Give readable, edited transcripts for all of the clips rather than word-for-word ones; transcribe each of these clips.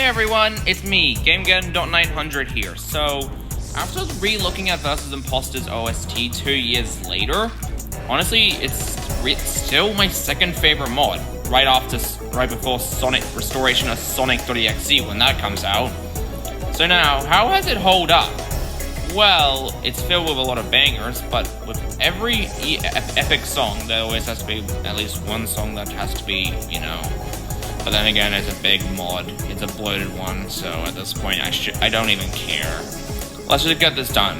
Hey everyone, it's me, GameGen.900 here. So, after re-looking at Vs. Imposter's OST 2 years later, honestly, it's still my second favorite mod, right before Sonic Restoration of Sonic.exe when that comes out. So now, how has it hold up? Well, it's filled with a lot of bangers, but with every epic song, there always has to be at least one song that has to be, But then again, it's a big mod, it's a bloated one, so at this point, I don't even care. Let's just get this done.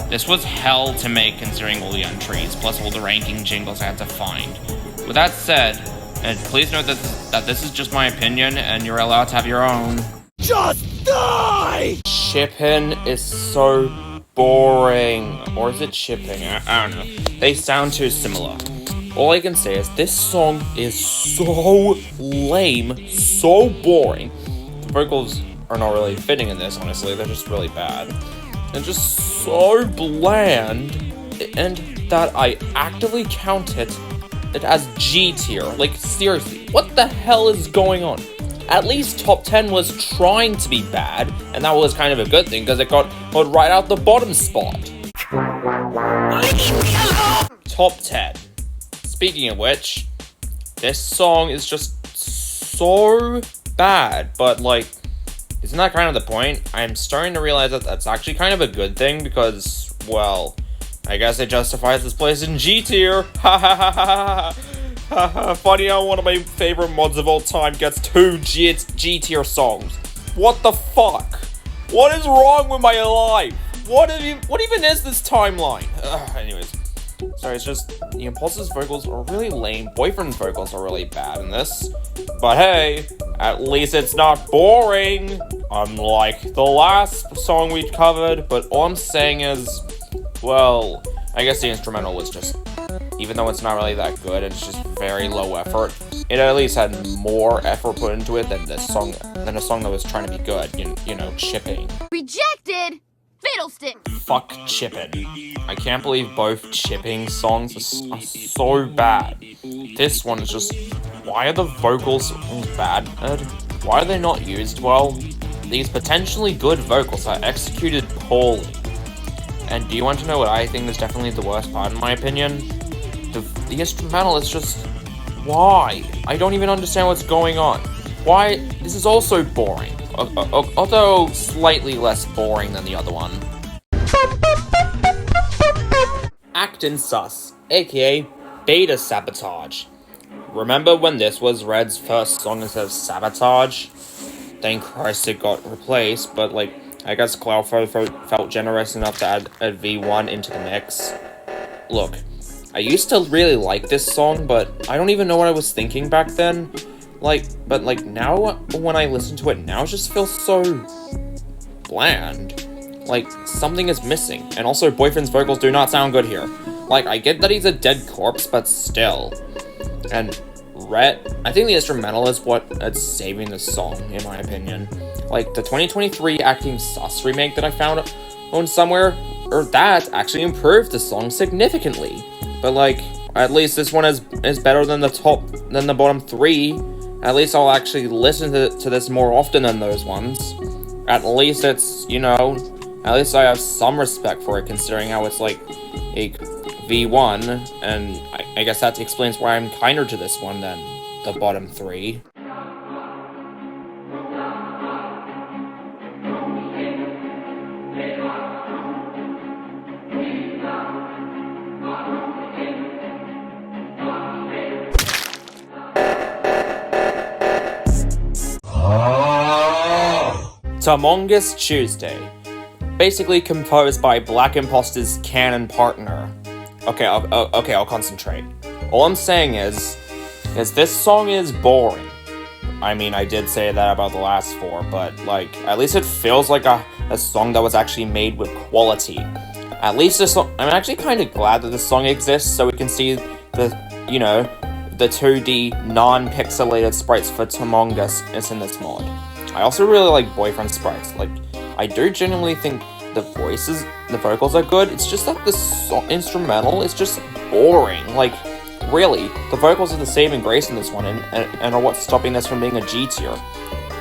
This was hell to make considering all the entries, plus all the ranking jingles I had to find. With that said, and please note that this is just my opinion, and you're allowed to have your own. Just die! Shipping is so boring. Or is it shipping? I don't know. They sound too similar. All I can say is this song is so lame, so boring. The vocals are not really fitting in this, honestly. They're just really bad. And just so bland. And that I actively count it as G tier. Like, seriously, what the hell is going on? At least top 10 was trying to be bad, and that was kind of a good thing because it got right out the bottom spot. Leave me alone! Top 10. Speaking of which, this song is just so bad, but like, isn't that kind of the point? I'm starting to realize that that's actually kind of a good thing because, well, I guess it justifies this place in G tier. Ha ha ha ha ha. Funny how one of my favorite mods of all time gets 2 G tier songs. What the fuck? What is wrong with my life? What even is this timeline? Anyways. Sorry, it's just, the Imposter's vocals are really lame, Boyfriend's vocals are really bad in this. But hey, at least it's not boring, unlike the last song we covered, but all I'm saying is, well, I guess the instrumental was just, even though it's not really that good, it's just very low effort. It at least had more effort put into it than a song that was trying to be good, you know, chipping. Rejected! Fiddlestick! Fuck chipping. I can't believe both chipping songs are so bad. This one is just, why are the vocals bad? Why are they not used well? These potentially good vocals are executed poorly. And do you want to know what I think is definitely the worst part in my opinion? The instrumental is just, why? I don't even understand what's going on. Why? This is also boring. Although slightly less boring than the other one. Actin' Sus, aka Beta Sabotage. Remember when this was Red's first song instead of Sabotage? Thank Christ it got replaced, but like, I guess Cloudflower felt generous enough to add a V1 into the mix. Look, I used to really like this song, but I don't even know what I was thinking back then. But now, when I listen to it now, it just feels so bland. Like, something is missing. And also, Boyfriend's vocals do not sound good here. Like, I get that he's a dead corpse, but still. And Red, I think the instrumental is what's saving this song, in my opinion. Like, the 2023 Actin' Sus remake that I found on somewhere, or that actually improved the song significantly. But like, at least this one is better than the bottom 3. At least I'll actually listen to this more often than those ones. At least it's, at least I have some respect for it, considering how it's like a V1, and I guess that explains why I'm kinder to this one than the bottom 3. Among Tuesday, basically composed by Black Imposter's canon partner. Okay, I'll concentrate. All I'm saying is this song is boring. I mean, I did say that about the last 4, but like, at least it feels like a song that was actually made with quality. At least this song, I'm actually kind of glad that this song exists so we can see the 2D non-pixelated sprites for Among Us is in this mod. I also really like Boyfriend sprites. Like, I do genuinely think the vocals are good. It's just that the instrumental is just boring. Like, really, the vocals are the saving grace in this one and are what's stopping this from being a G tier.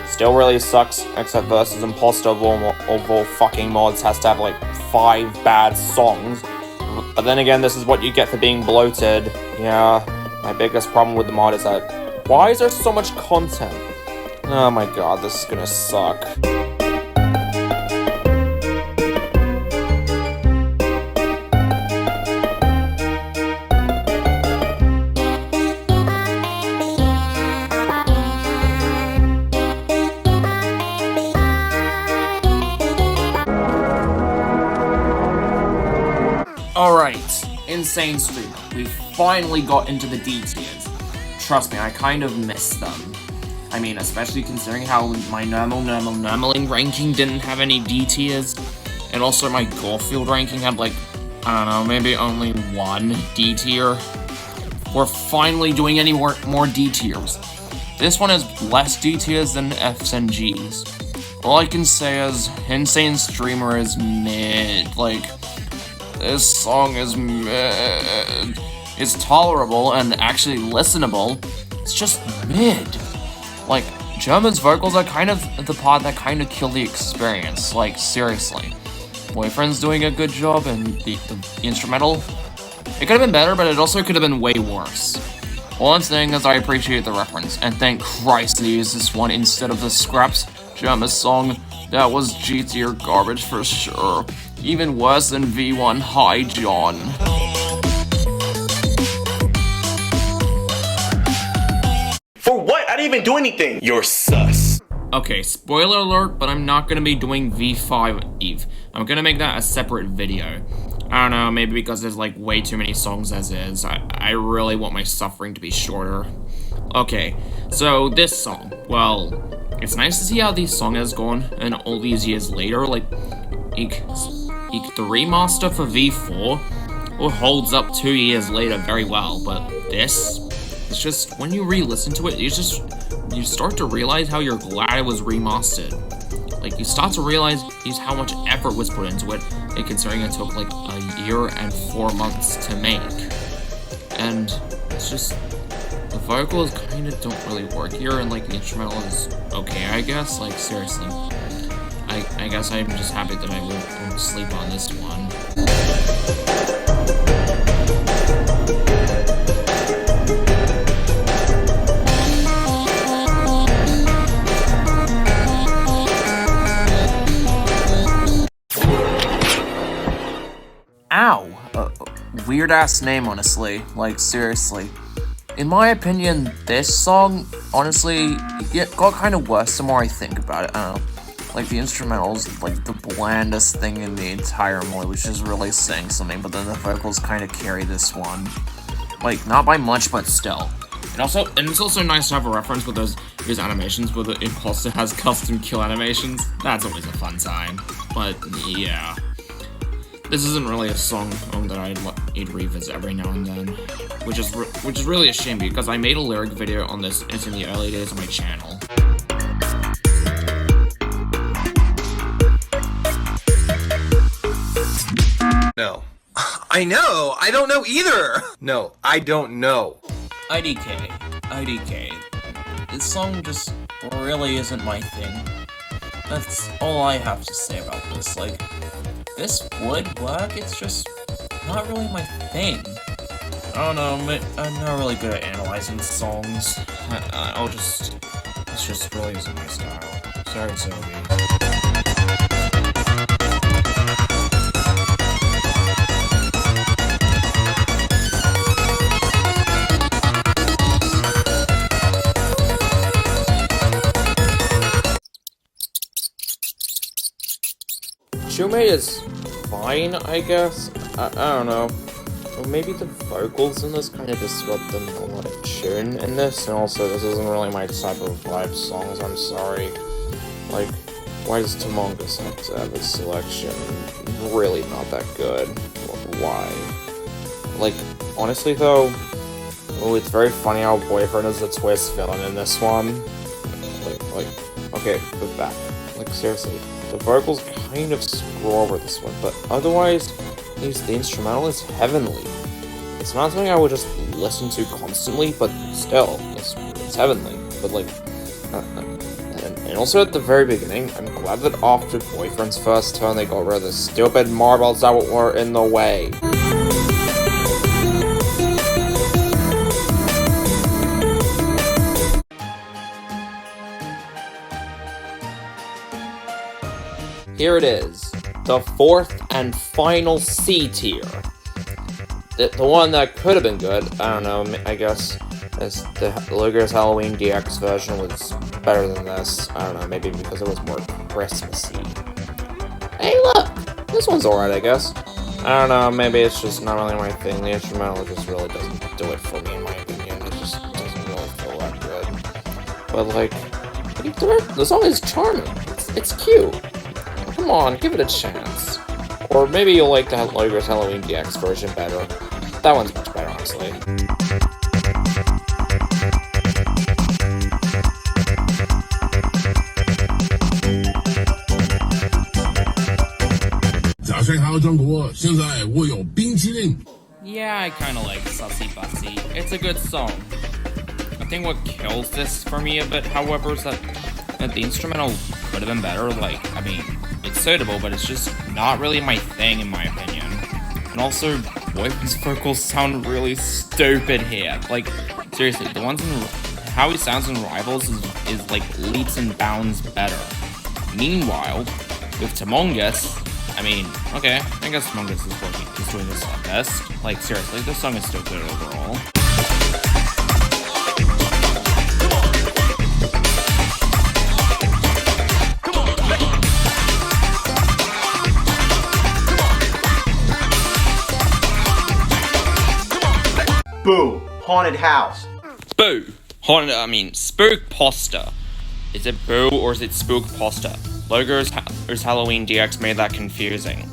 Still really sucks, except versus Impostor of all fucking mods has to have like 5 bad songs. But then again, this is what you get for being bloated. Yeah, my biggest problem with the mod is that, why is there so much content? Oh my god, this is gonna suck. Alright, Insane Streamer. We finally got into the D tiers. Trust me, I kind of missed them. I mean, especially considering how my normaling ranking didn't have any D tiers, and also my Gorefield ranking had like, I don't know, maybe only 1 D tier. We're finally doing any more D tiers. This one has less D tiers than Fs and Gs. All I can say is, Insane Streamer is mid. Like, this song is mid. It's tolerable and actually listenable. It's just mid. Like, German's vocals are kind of the part that kind of kill the experience. Like, seriously. Boyfriend's doing a good job, and the instrumental, it could have been better, but it also could have been way worse. All I'm saying is I appreciate the reference, and thank Christ they used this one instead of the Scraps Germa's song. That was G tier garbage for sure. Even worse than V1 Hi John. For what? I didn't even do anything. You're sus. Okay, spoiler alert, but I'm not gonna be doing V5 Eve. I'm gonna make that a separate video. I don't know, maybe because there's like way too many songs as is. I really want my suffering to be shorter. Okay, so this song, well, it's nice to see how this song has gone, and all these years later, like, the remaster for V4 well, holds up 2 years later very well, but this, it's just, when you re-listen to it, you start to realize how you're glad it was remastered. Like, you start to realize how much effort was put into it, and considering it took like a year and 4 months to make. And it's just, the vocals kind of don't really work here, and like the instrumental is okay, I guess. Like, seriously. I guess I'm just happy that I won't sleep on this one. Ow! Weird ass name, honestly. Like, seriously. In my opinion, this song, honestly, got kind of worse the more I think about it. I don't know. Like, the instrumental's like the blandest thing in the entire movie, which is really saying something, but then the vocals kind of carry this one. Like, not by much, but still. And it's also nice to have a reference with those animations where the imposter has custom kill animations. That's always a fun time. But, yeah. This isn't really a song that I'd revisit every now and then, which is really a shame because I made a lyric video on this in the early days of my channel. No. I know! I don't know either! No, I don't know. IDK. This song just really isn't my thing. That's all I have to say about this. Like, this would work, it's just not really my thing. I don't know, I'm not really good at analyzing songs. This just really isn't my style. Sorry, Sylvie. Shumei is fine, I guess. I don't know. Or maybe the vocals in this kind of disrupt the melodic tune in this, and also this isn't really my type of vibe songs, I'm sorry. Like, why does Tamongus have to have a selection? Really not that good. Why? Like, honestly though, oh, it's very funny how Boyfriend is a twist villain in this one. Like, okay, but back. Like, seriously. The vocals kind of screw over this one, but otherwise, the instrumental is heavenly. It's not something I would just listen to constantly, but still, it's heavenly. But like, And also at the very beginning, I'm glad that after Boyfriend's first turn, they got rid of the stupid marbles that were in the way. Here it is, the fourth and final C tier. The one that could have been good, I don't know, I guess, is the Luger's Halloween DX version was better than this. I don't know, maybe because it was more Christmassy. Hey look, this one's alright, I guess. I don't know, maybe it's just not really my thing. The instrumental just really doesn't do it for me, in my opinion. It just doesn't really feel that good. But like, the song is charming. It's cute. Come on, give it a chance. Or maybe you'll like the Luger's Halloween DX version better. That one's much better, honestly. Yeah, I kinda like Sussy Bussy. It's a good song. I think what kills this for me a bit, however, is that the instrumental could have been better. Like, I mean, it's suitable, but it's just not really my thing, in my opinion. And also, Boyfriend's vocals sound really stupid here. Like, seriously, the ones in how he sounds in Rivals is like leaps and bounds better. Meanwhile, with Tamongus, I mean, okay, I guess Tamongus is doing this at best. Like, seriously, this song is still good overall. Boo! Haunted house. Boo! Spook Poster. Is it Boo or is it Spook Poster? Luger's Halloween DX made that confusing.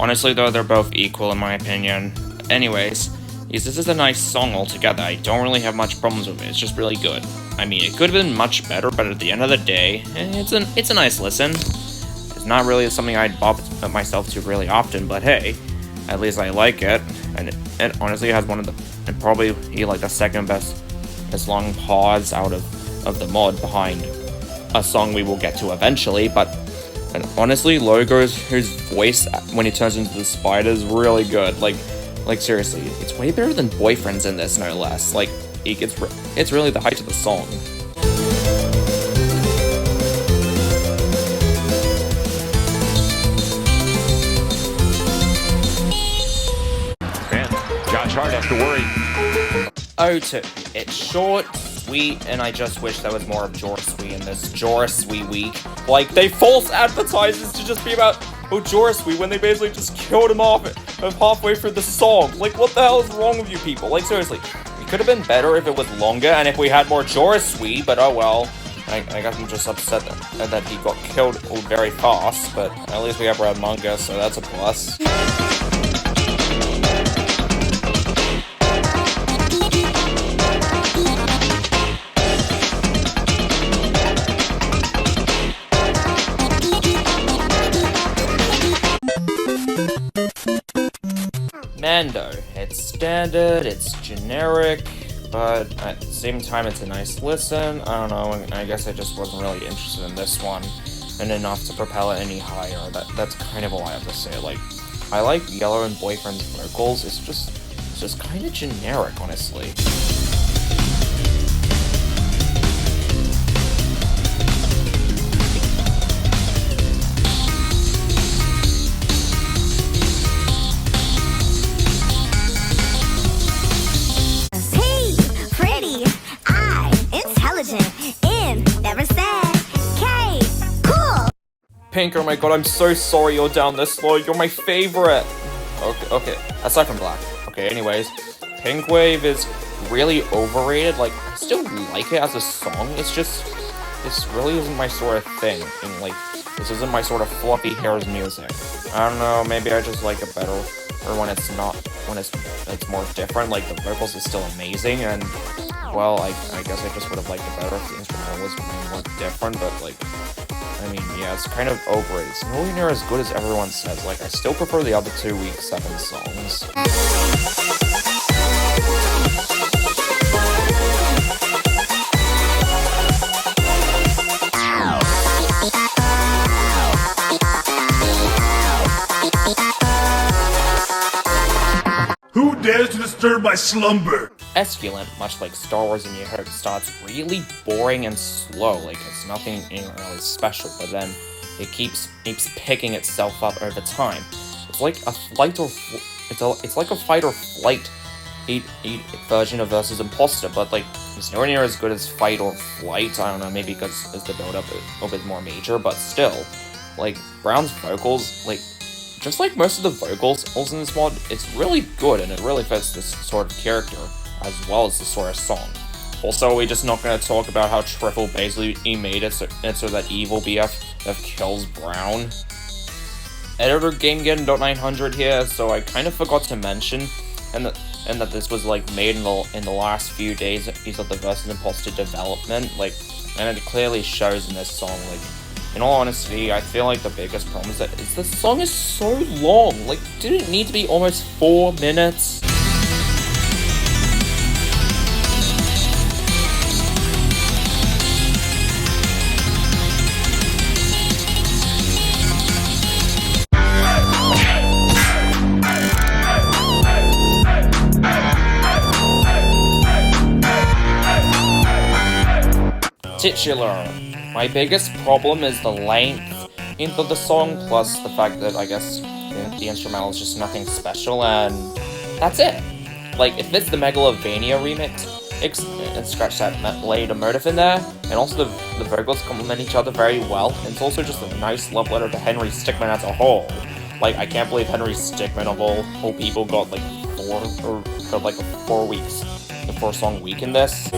Honestly though, they're both equal in my opinion. Anyways, this is a nice song altogether. I don't really have much problems with it. It's just really good. I mean, it could have been much better, but at the end of the day, it's a nice listen. It's not really something I'd bop myself to really often, but hey, at least I like it. And it honestly has one of the, and probably like the second best long pause out of the mod behind a song we will get to eventually. But and honestly, Luger's voice when he turns into the spider is really good. Like seriously, it's way better than Boyfriend's in this, no less. Like it's really the height of the song. Josh Hart has to worry. O2. It's short, sweet, and I just wish there was more of Joris Sweet in this Joris Sweet week. Like, they false advertise this to just be about Joris Sweet when they basically just killed him off halfway through the song. Like, what the hell is wrong with you people? Like, seriously, it could have been better if it was longer and if we had more Joris Sweet, but oh well. I guess I'm just upset that he got killed very fast, but at least we have Red Manga, so that's a plus. Mando. It's standard, it's generic, but at the same time it's a nice listen. I don't know, I guess I just wasn't really interested in this one, and enough to propel it any higher. That's kind of all I have to say. Like, I like Yellow and Boyfriend's vocals, it's just kind of generic, honestly. Pink, oh my god, I'm so sorry you're down this low. You're my favorite. Okay. Aside from Black. Okay, anyways. Pink Wave is really overrated. Like, I still like it as a song. It's just, this really isn't my sort of thing. And, like, this isn't my sort of fluffy hairs music. I don't know, maybe I just like it better. Or when it's not, when it's more different. Like, the vocals is still amazing. And, well, I guess I just would have liked it better if the instrumental was more different. But, like, I mean, yeah, it's kind of overrated. It's nowhere near as good as everyone says. Like, I still prefer the other 2 Week 7 songs. disturb my slumber. Esculent, much like Star Wars in New Hope, starts really boring and slow, like it's nothing really special, but then it keeps picking itself up over time. It's like a fight or flight version of versus Impostor, but like it's nowhere near as good as Fight or Flight. I don't know, maybe because the build up is a bit more major, but still, like Brown's vocals, like just like most of the vocals in this mod, it's really good and it really fits this sort of character as well as the sort of song. Also, we're just not going to talk about how Triple basically made it so that evil BF kills Brown. Editor GameGen.900 here, so I kind of forgot to mention, and that this was like made in the last few days of the Versus Impostor development, like, and it clearly shows in this song. Like, in all honesty, I feel like the biggest problem is that the song is so long. Like, did it need to be almost 4 minutes? Titular. My biggest problem is the length of the song, plus the fact that I guess the instrumental is just nothing special, and that's it. Like, if it's the Megalovania remix, and scratch that later motive in there, and also the vocals complement each other very well, and it's also just a nice love letter to Henry Stickmin as a whole. Like, I can't believe Henry Stickmin of all people got like a 4 song week in this.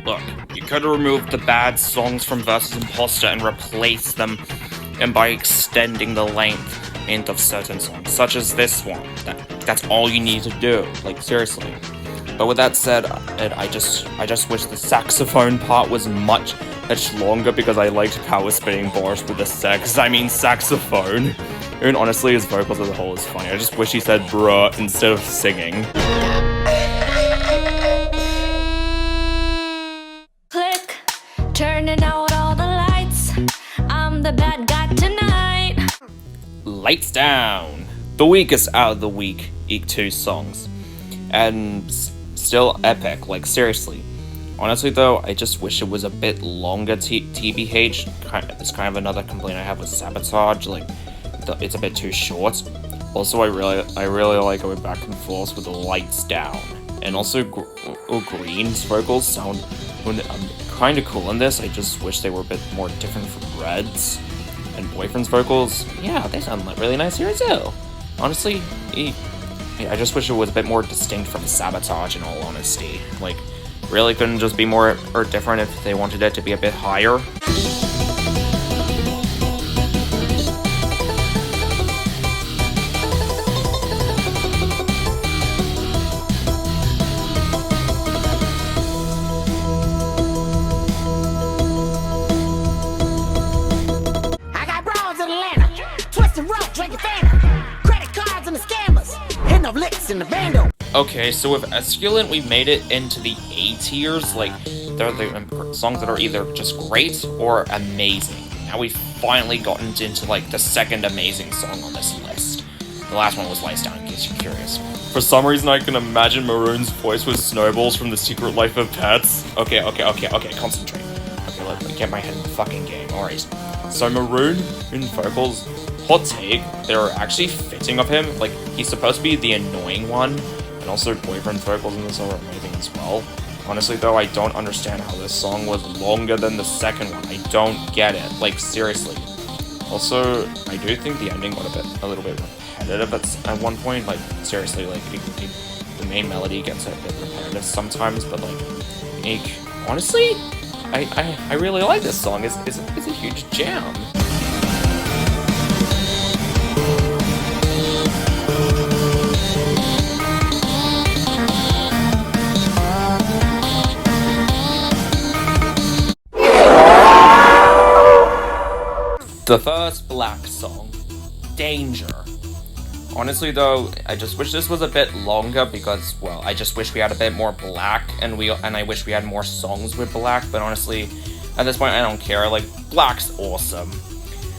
Look, you could have removed the bad songs from Versus Impostor and replaced them by extending the length of certain songs, such as this one. That's all you need to do, like, seriously. But with that said, I just wish the saxophone part was much longer, because I liked power spitting bars with the saxophone. And honestly, his vocals as a whole is funny. I just wish he said bruh instead of singing. Turning out all the lights. I'm the bad guy tonight. Lights Down, the weakest out of the week 2 songs, and still epic. Like, seriously. Honestly though, I just wish it was a bit longer. TBH, it's kind of another complaint I have with Sabotage. Like, it's a bit too short. Also, I really like going back and forth with the Lights Down, and also Green's vocals sound kind of cool in this. I just wish they were a bit more different from Red's. And Boyfriend's vocals, yeah, they sound really nice here too. Honestly, I just wish it was a bit more distinct from Sabotage, in all honesty. Like, really couldn't just be more or different if they wanted it to be a bit higher. Okay, so with Esculent, we made it into the A tiers. Like, they're the songs that are either just great or amazing. Now we've finally gotten into, like, the second amazing song on this list. The last one was Lights Down, in case you're curious. For some reason, I can imagine Maroon's voice with Snowballs from The Secret Life of Pets. Okay, concentrate. Okay, let me get my head in the fucking game, alright. So Maroon, in vocals, hot take, they're actually fitting of him. Like, he's supposed to be the annoying one, and also Boyfriend's vocals in this are amazing as well. Honestly though, I don't understand how this song was longer than the second one. I don't get it. Like, seriously. Also, I do think the ending got a little bit repetitive at one point. Like, seriously, like, the main melody gets a bit repetitive sometimes, but like, honestly, I really like this song. It's a huge jam. The first Black song, Danger. Honestly though, I just wish this was a bit longer because, well, I just wish we had a bit more Black, and I wish we had more songs with Black, but honestly, at this point I don't care, like, Black's awesome.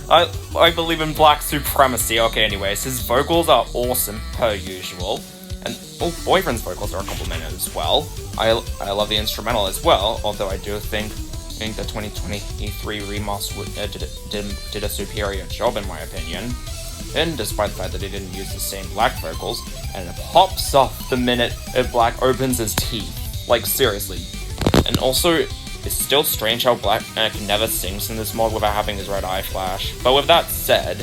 I believe in Black supremacy. Okay, anyways, his vocals are awesome per usual, and Boyfriend's vocals are complimented as well. I love the instrumental as well, although I do think the 2023 remaster did a superior job in my opinion. And despite the fact that he didn't use the same Black vocals, and it pops off the minute Black opens his teeth. Like, seriously. And also, it's still strange how Black never sings in this mod without having his red eye flash. But with that said,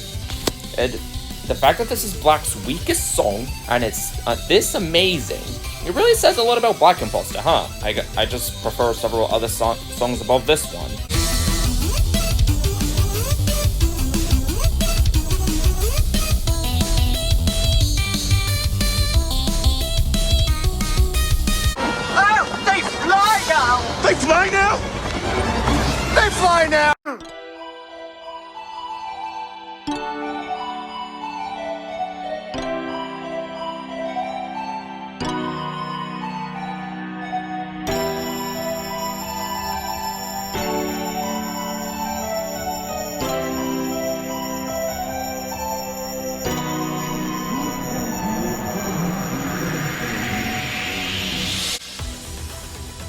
the fact that this is Black's weakest song, and it's this amazing, it really says a lot about Black Impostor, huh? I just prefer several other songs above this one. They fly now? They fly now!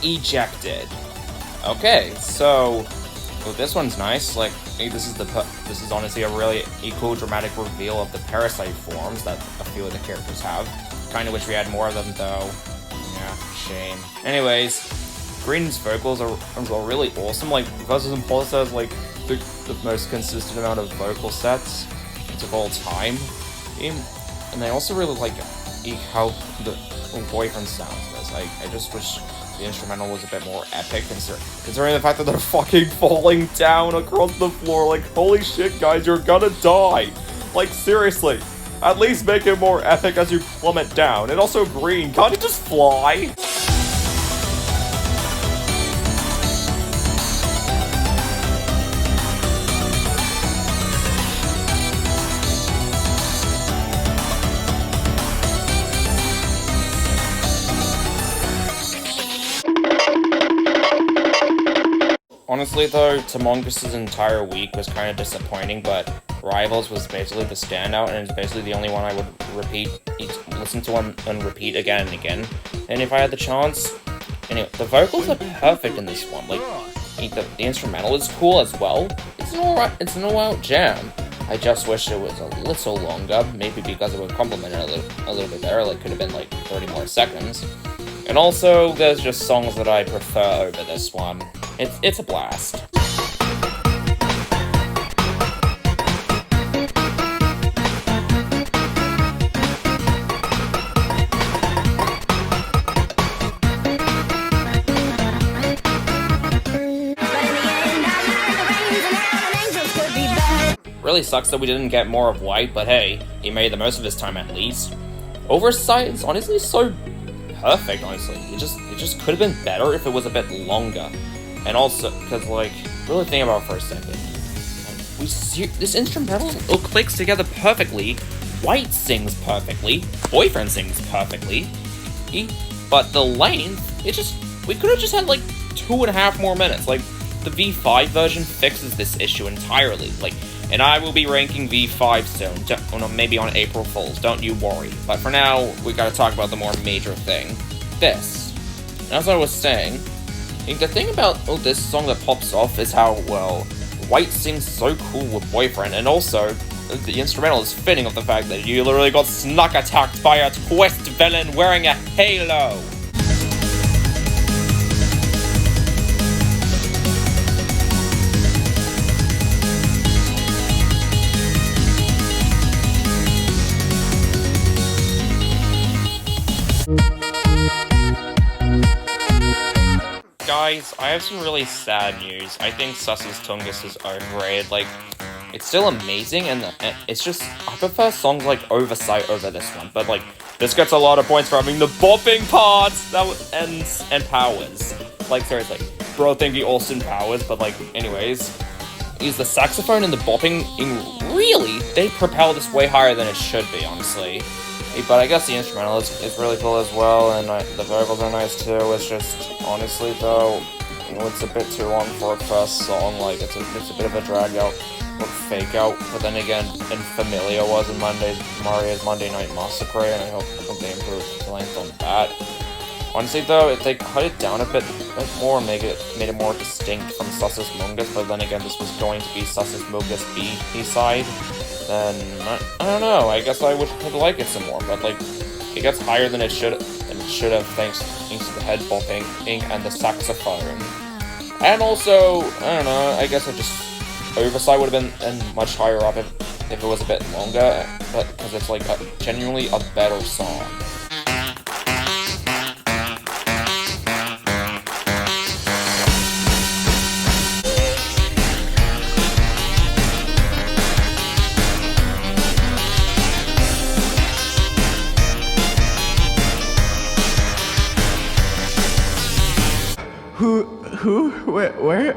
Ejected. Okay, so this one's nice. Like, this is honestly a really cool dramatic reveal of the parasite forms that a few of the characters have. Kind of wish we had more of them though. Yeah, shame. Anyways, Green's vocals are really awesome. Like, because Impostor has like the most consistent amount of vocal sets of all time, and I also really like how the Boyfriend sounds. I just wish the instrumental was a bit more epic, considering the fact that they're fucking falling down across the floor. Like, holy shit, guys, you're gonna die. Like, seriously. At least make it more epic as you plummet down. And also, Green, can't you just fly? Honestly though, Tamongus' entire week was kind of disappointing, but Rivals was basically the standout, and it's basically the only one I would listen to and repeat again and again. And if I had the chance, anyway, the vocals are perfect in this one. Like, the instrumental is cool as well. It's an all-out jam. I just wish it was a little longer, maybe because it would complement it a little bit better. Like, could have been like 30 more seconds. And also, there's just songs that I prefer over this one. It's a blast. Really sucks that we didn't get more of White, but hey, he made the most of his time at least. Oversight is honestly so perfect, honestly. It just could have been better if it was a bit longer. And also, because, like, really think about it for a second. This instrumental clicks together perfectly. White sings perfectly. Boyfriend sings perfectly. But the length, we could have just had, like, 2.5 more minutes. Like, the V5 version fixes this issue entirely. Like, and I will be ranking V5 soon. Maybe on April Fools, don't you worry. But for now, we gotta talk about the more major thing. This. As I was saying, the thing about this song that pops off is how, well, White sings so cool with Boyfriend, and also, the instrumental is fitting of the fact that you literally got snuck attacked by a twist villain wearing a halo. Guys, I have some really sad news. I think Sus's Tungus is overrated. Like, it's still amazing, and it's just, I prefer songs like Oversight over this one, but like, this gets a lot of points for having the bopping parts and powers. Like, seriously, bro think he Austin powers, but like, anyways, is the saxophone and the bopping, really, they propel this way higher than it should be, honestly. But I guess the instrumental is really cool as well, and the vocals are nice too. It's just, honestly though, it's a bit too long for a first song. Like, it's a bit of a drag out, or fake out. But then again, Familia was in Mario's Monday Night Massacre, and I hope they improved the length on that. Honestly though, if they cut it down a bit more, made it more distinct from Sussus Mungus, but then again, this was going to be Sussus Mungus B-side, then I don't know. I guess I would like it some more, but like, it gets higher than it should have thanks to the head bopping and the saxophone. And also, I don't know. I guess Overside would have been much higher up if it was a bit longer, but because it's like genuinely a better song.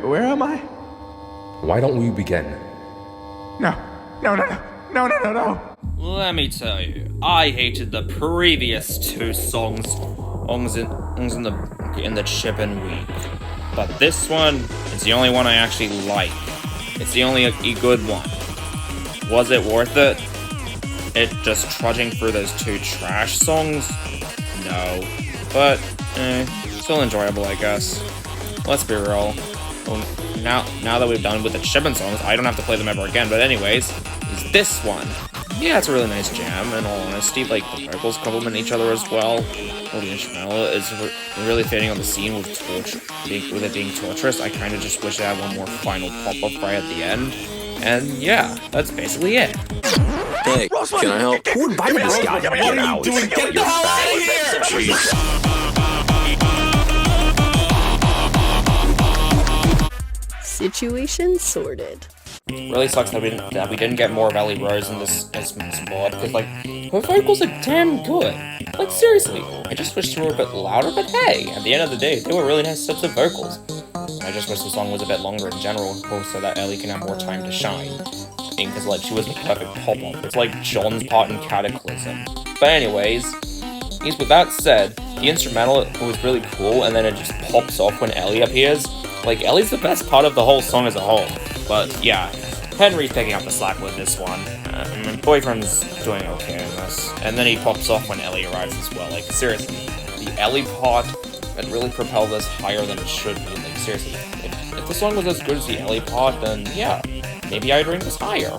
Where am I? Why don't we begin? No. Let me tell you, I hated the previous two songs in the Chippin' Week, but this one is the only one I actually like. It's the only good one. Was it worth it? It just trudging through those two trash songs? No, but still enjoyable, I guess. Let's be real. Well, now that we've done with the Chippin' songs, I don't have to play them ever again. But anyways, is this one? Yeah, it's a really nice jam. In all honesty, like the vocals complement each other as well. Well, the instrumental is really fitting on the scene with it being torturous. I kind of just wish I had one more final pop-up right at the end. And yeah, that's basically it. Hey, can I help? Who invited this guy? What are you doing? Get the hell out of here! Situation sorted. Really sucks that we didn't get more of Ellie Rose in this mod, because like her vocals are damn good. Like seriously, I just wish they were a bit louder. But hey, at the end of the day, they were really nice sets of vocals. I just wish the song was a bit longer in general, so that Ellie can have more time to shine. Because like she was the perfect pop-up. It's like John's part in Cataclysm. But anyways, with that said, the instrumental was really cool, and then it just pops off when Ellie appears. Like, Ellie's the best part of the whole song as a whole. But yeah, Henry's picking up the slack with this one. Boyfriend's doing okay in this. And then he pops off when Ellie arrives as well. Like, seriously, the Ellie part that really propelled this higher than it should be. Like, seriously, if the song was as good as the Ellie part, then yeah, maybe I'd rank this higher.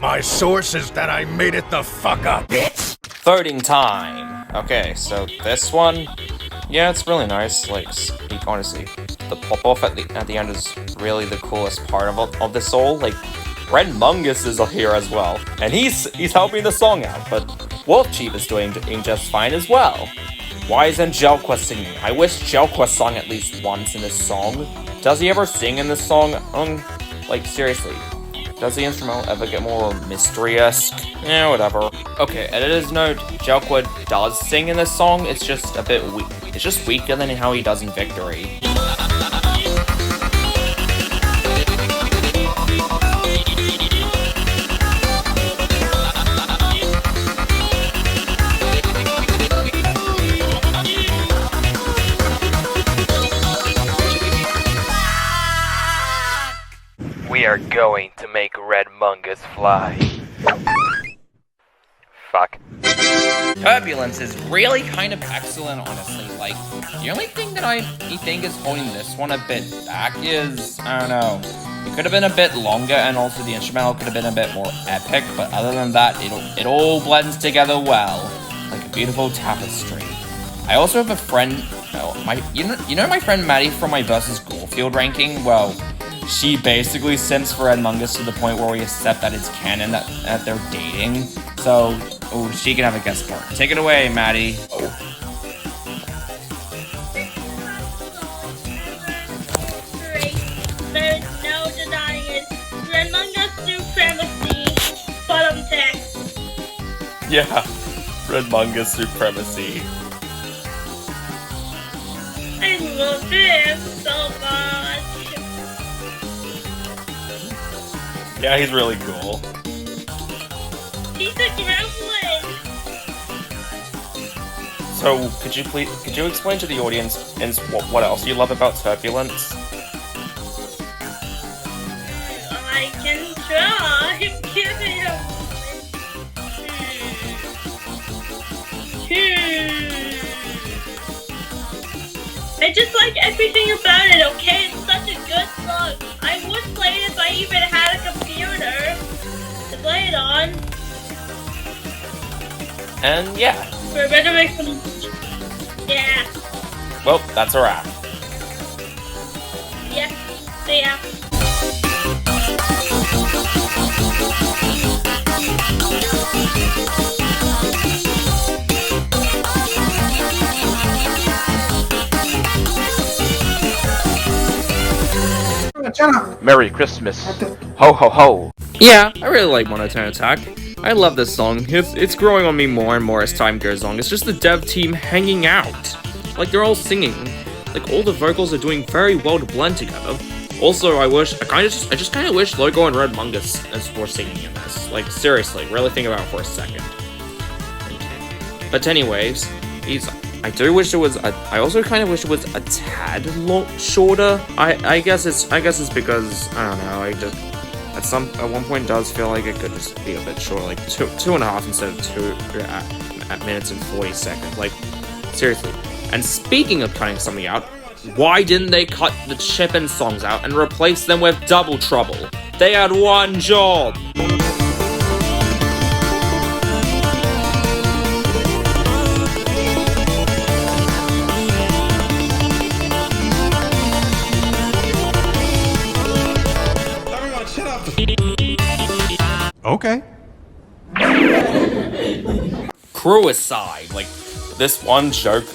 My source is that I made it the fuck up, bitch! Voting time! Okay, so this one, yeah, it's really nice. Like, honestly, the pop-off at the end is really the coolest part of this all. Like, Red Mungus is here as well, and he's helping the song out, but Wolf Chief is doing just fine as well. Why isn't Jelquest singing? I wish Jelquest sung at least once in this song. Does he ever sing in this song? Like, seriously. Does the instrumental ever get more mystery-esque? Yeah, whatever. Okay, editor's note, Jelquest does sing in this song, it's just a bit weak. It's just weaker than how he does in Victory. We are going to make Red Mungus fly. Fuck. Turbulence is really kind of excellent, honestly. Like, the only thing that I think is holding this one a bit back is, I don't know, it could have been a bit longer, and also the instrumental could have been a bit more epic, but other than that, it all blends together well, like a beautiful tapestry. I also have a friend, you know my friend Maddie from my versus Gorefield ranking? Well, she basically simps for Edmungus to the point where we accept that it's canon that they're dating, so... Oh, she can have a guest part. Take it away, Maddie. There's no denying it. Edmungus supremacy. Bottom text. Yeah, Edmungus supremacy. I love him so much. Yeah, he's really cool. He's a gremlin. So, could you explain to the audience what else you love about Turbulence? I can try. Give it a I just like everything about it, okay? It's such a good song. I would play it if I even had a computer to play it on. And yeah. We're gonna make some... Yeah. Well, that's a wrap. Yeah. See ya. Merry Christmas. Ho ho ho. Yeah, I really like Monotone Attack. I love this song. It's growing on me more and more as time goes on. It's just the dev team hanging out. Like, they're all singing. Like, all the vocals are doing very well to blend together. Also, I just kind of wish Logo and Red Mungus were singing in this. Like, seriously, really think about it for a second. But anyways, I do wish it was. I also kind of wish it was a tad shorter. I guess it's because I don't know. I just at one point does feel like it could just be a bit short, like two and a half instead of 2 minutes and 40 seconds. Like, seriously. And speaking of cutting something out, why didn't they cut the Chip-In songs out and replace them with Double Trouble? They had one job. Okay. Crew aside, like, this one joke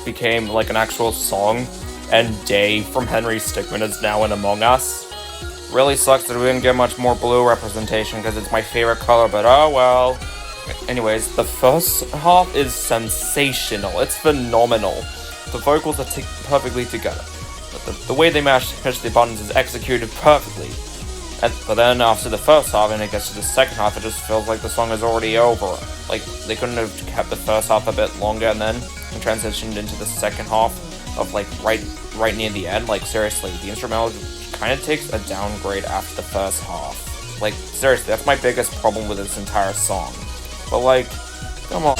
became like an actual song, and Dave from Henry Stickmin is now in Among Us. Really sucks that we didn't get much more blue representation because it's my favorite color, but oh well. Anyways, the first half is sensational. It's phenomenal. The vocals are perfectly together. But the way they push the buttons is executed perfectly. But then after the first half and it gets to the second half, it just feels like the song is already over. Like, they couldn't have kept the first half a bit longer and then transitioned into the second half of, like, right near the end. Like, seriously, the instrumental kind of takes a downgrade after the first half. Like, seriously, that's my biggest problem with this entire song. But, like, come on.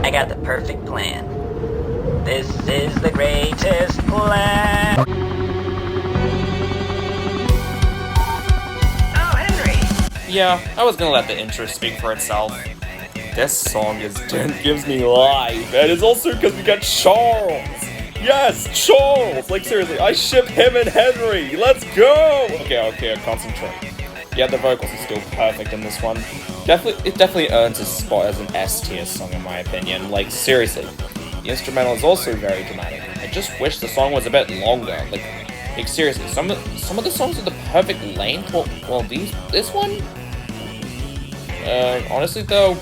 I got the perfect plan. This is the greatest plan. Oh, Henry! Yeah, I was gonna let the intro speak for itself. This song gives me life, and it's also because we got Charles! Yes, Charles! Like, seriously, I ship him and Henry! Let's go! Okay, concentrate. Yeah, the vocals are still perfect in this one. It definitely earns a spot as an S-tier song in my opinion. Like, seriously. The instrumental is also very dramatic. I just wish the song was a bit longer. Like seriously, some of the songs are the perfect length. Well, this one? Honestly though,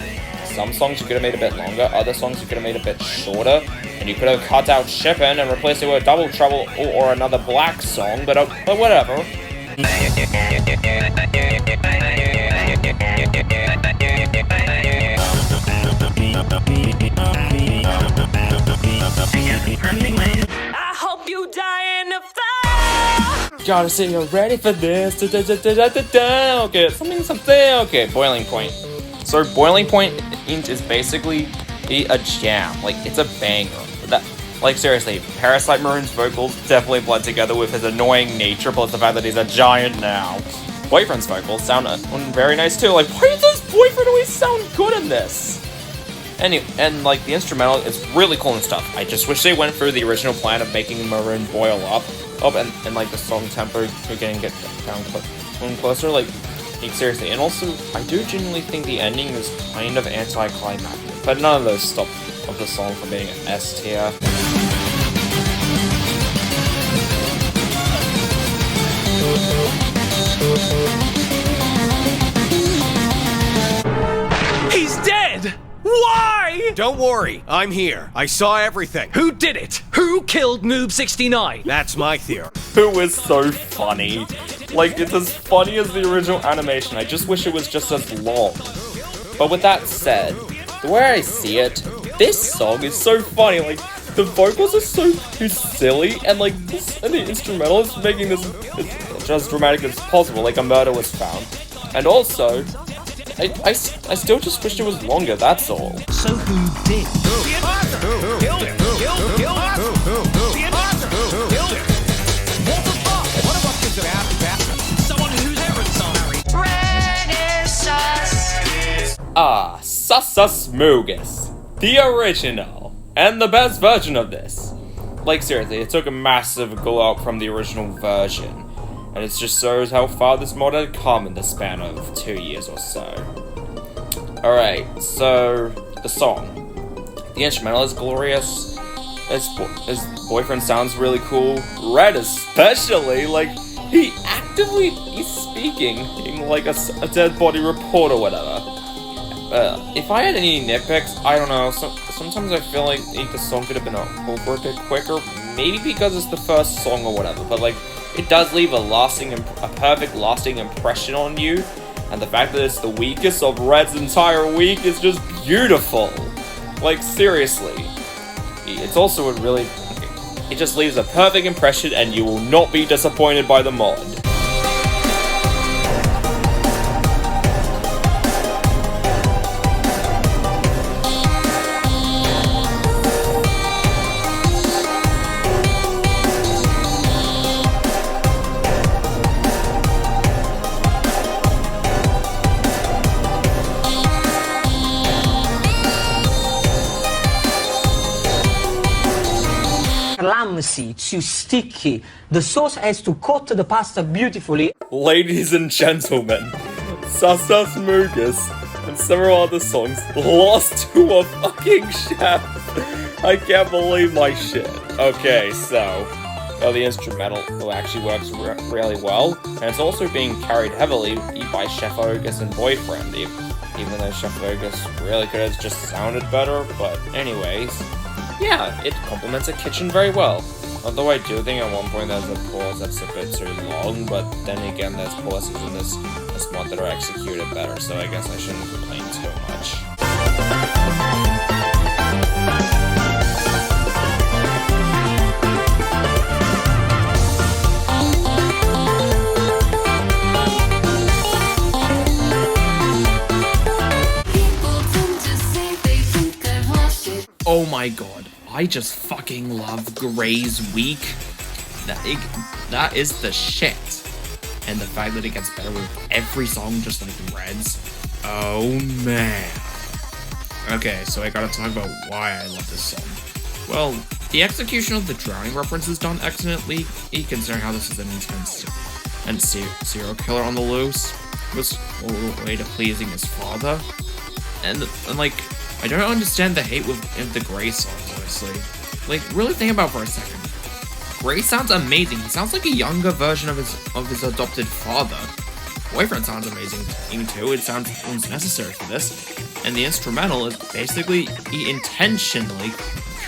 some songs you could have made a bit longer, other songs you could have made a bit shorter, and you could have cut out Chip-In and replaced it with Double Trouble or another Black song, but whatever. gotta say you're ready for this. Da, da, da, da, da, da. Okay, something. Okay, Boiling Point. So Boiling Point is basically a jam. Like, it's a banger. Like, seriously, Parasite Maroon's vocals definitely blend together with his annoying nature, plus the fact that he's a giant now. Boyfriend's vocals sound very nice too. Like, why does Boyfriend always sound good in this? Anyway, and like the instrumental is really cool and stuff. I just wish they went through the original plan of making Maroon boil up, and like the song tempo to get down closer. Like seriously, and also I do genuinely think the ending is kind of anticlimactic, but none of those stop of the song from being an S tier. He's dead! Why? Don't worry, I'm here. I saw everything. Who did it? Who killed Noob69? That's my theory. Who is so funny. Like, it's as funny as the original animation. I just wish it was just as long. But with that said, the way I see it, this song is so funny. Like, the vocals are so silly, and like, and the instrumental is making this just as dramatic as possible, like a murder was found. And also, I still just wish it was longer, that's all. So who did? Sus Moogus. The original. And the best version of this. Like, seriously, it took a massive glow up from the original version. And it just shows how far this mod had come in the span of 2 years or so. Alright, so the song. The instrumental is glorious. His boyfriend sounds really cool. Red especially, like, he's speaking like a dead body report or whatever. If I had any nitpicks, I don't know, sometimes I feel like the song could have been over a bit quicker, maybe because it's the first song or whatever, but like, it does leave a perfect lasting impression on you, and the fact that it's the weakest of Red's entire week is just beautiful. Like, seriously. It's also it just leaves a perfect impression and you will not be disappointed by the mod. Clumsy, too sticky. The sauce has to coat the pasta beautifully. Ladies and gentlemen, Sasas Mugus and several other songs lost to a fucking chef. I can't believe my shit. Okay, so the instrumental actually works really well, and it's also being carried heavily by Chef Ogus and Boyfriend, even though Chef Ogus really could have just sounded better, but anyways. Yeah, it complements a kitchen very well. Although I do think at one point there's a pause that's a bit too long, but then again there's pauses in this mod that are executed better, so I guess I shouldn't complain too much. Oh my god, I just fucking love Gray's Week. That is the shit. And the fact that it gets better with every song just like Red's. Oh man. Okay, so I gotta talk about why I love this song. Well, the execution of the drowning reference is done excellently, considering how this is an intense and serial killer on the loose. It was a way to pleasing his father. And like, I don't understand the hate with the Gray songs, honestly. Like, really think about it for a second. Gray sounds amazing. He sounds like a younger version of his adopted father. Boyfriend sounds amazing too. It sounds necessary for this. And the instrumental is basically intentionally